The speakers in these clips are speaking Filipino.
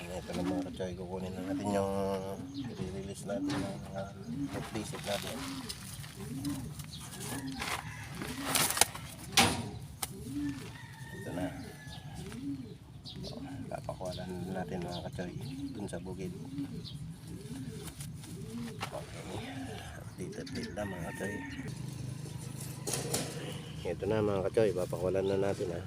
Ito na mga katsoy, kukunin na natin yung i-release natin ng visit natin. Ito na. Papakuwalan natin mga katsoy dun sa bukid. Okay. Update na mga katsoy. Ito na mga katsoy, papakuwalan na natin ha.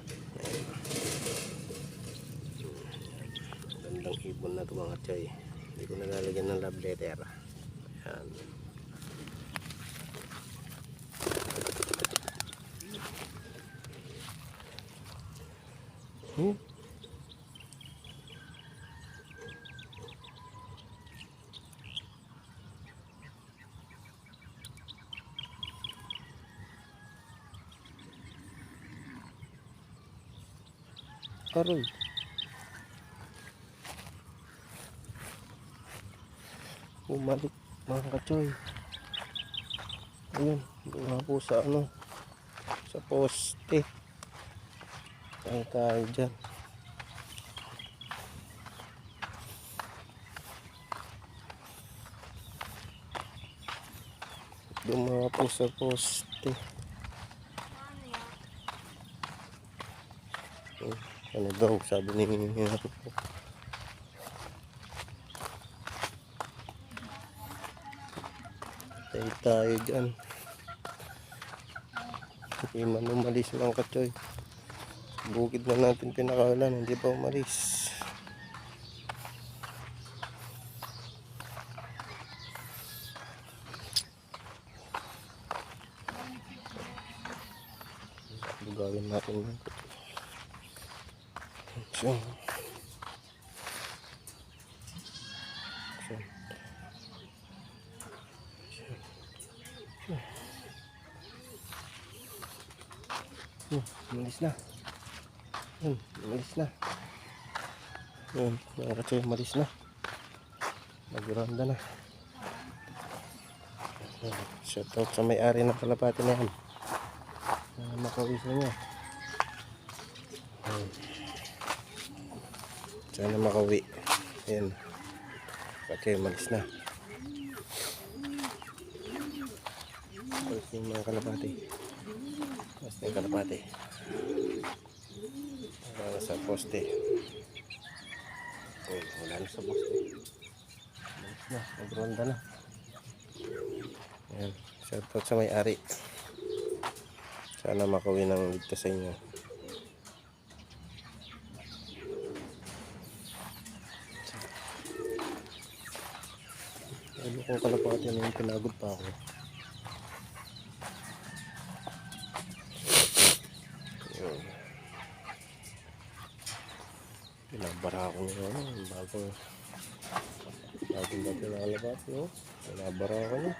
Gandang ibon na ito mga katsoy. Hindi ko nalalagyan ng love letter. Ayan. Karoy. Bumalik mga katsoy. Ayun, doon po sa ano, sa poste. Tayo dyan. Doon po sa poste. Ano daw sabi ni tayo dyan. Hindi man umalis mga katsoy. Bukid na natin pinakalan, hindi pa umalis. Gagawin natin yan. So, umalis na. Umalis na. Mga katsoy, umalis na. Naguranda na. Shoutout sa may-ari ng kalapati na yan. Makawis na niya. Sana makawi. Ayan. Okay, umalis na. Umalis yung mga kalapati. Basta yung kalapati. Sa poste. Wala na sa poste. Umalis na. Nagronda na. Ayan. Shoutout sa may-ari. Sana makawi ng ligtas sa inyo. Ano kung kalapati na yung pinagod pa ako. Pinabara ako nyo. Bagong nakalabas, no? Pinabara ako nyo.